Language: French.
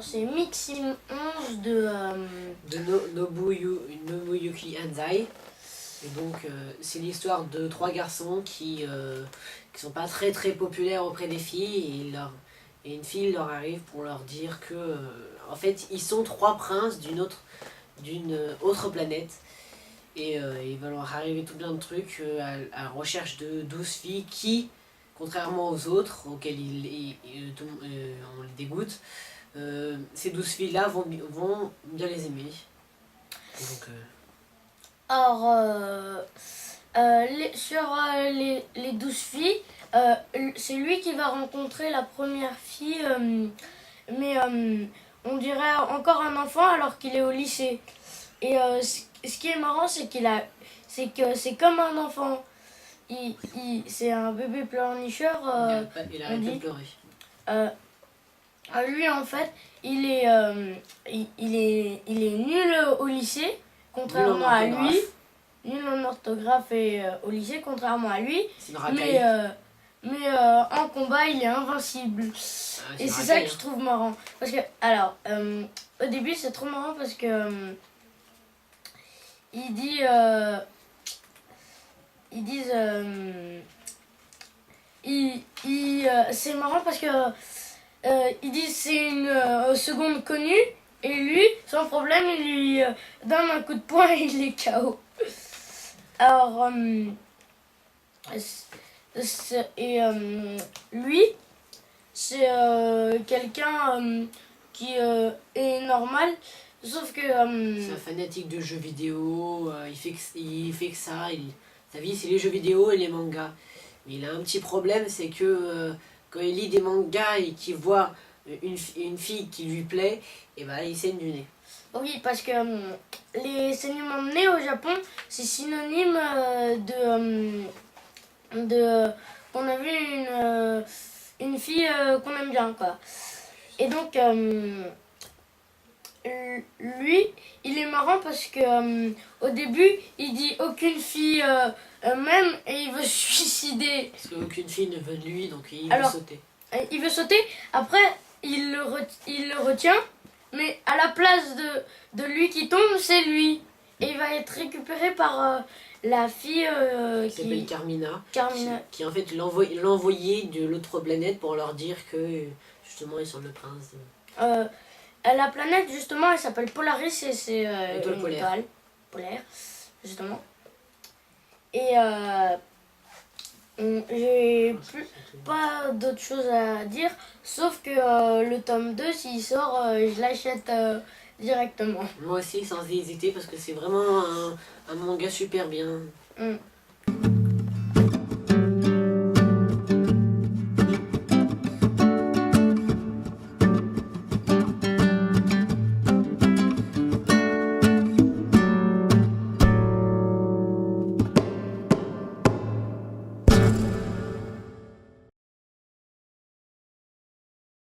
Alors c'est Mixim 11 de Nobuyuki Anzai. Et donc c'est l'histoire de trois garçons qui sont pas très populaires auprès des filles et une fille leur arrive pour leur dire que en fait ils sont trois princes d'une autre planète et il va leur arriver tout plein de trucs à la recherche de 12 filles qui, contrairement aux autres auxquelles on les dégoûte, ces 12 filles là vont bien les aimer. Et donc, Alors, sur les 12 filles, c'est lui qui va rencontrer la première fille, mais on dirait encore un enfant alors qu'il est au lycée. Et ce qui est marrant, c'est que c'est comme un enfant. C'est un bébé pleurnicheur. il arrête de pleurer. Lui, en fait, il est nul au lycée, contrairement à lui. Nul en orthographe et au lycée, contrairement à lui. C'est une racaille. Mais en combat, il est invincible. Et c'est ça que je trouve marrant. Parce que, alors, au début, c'est trop marrant parce que ils disent c'est marrant parce que ils disent c'est une seconde connue et lui, sans problème, il lui donne un coup de poing et il est KO. Alors, lui, c'est quelqu'un qui est normal, sauf que... c'est un fanatique de jeux vidéo, il fait que ça, sa vie c'est les jeux vidéo et les mangas. Mais il a un petit problème, c'est que quand il lit des mangas et qu'il voit une fille qui lui plaît, et ben il saigne du nez. Oui, parce que les saignements de nez au Japon, c'est synonyme qu'on a vu une fille qu'on aime bien, quoi. Et donc, lui, il est marrant parce que au début, il dit aucune fille m'aime et il veut se suicider. Parce qu'aucune fille ne veut de lui, donc il veut sauter. Il veut sauter, après il le retient, mais à la place de lui qui tombe, c'est lui. Et il va être récupéré par la fille qui s'appelle Carmina. Qui en fait l'envoyé de l'autre planète pour leur dire que justement ils sont le prince. La planète justement elle s'appelle Polaris et c'est étoile polaire justement. Et j'ai pas d'autre chose à dire sauf que le tome 2 s'il sort je l'achète directement. Moi aussi sans hésiter parce que c'est vraiment un manga super bien.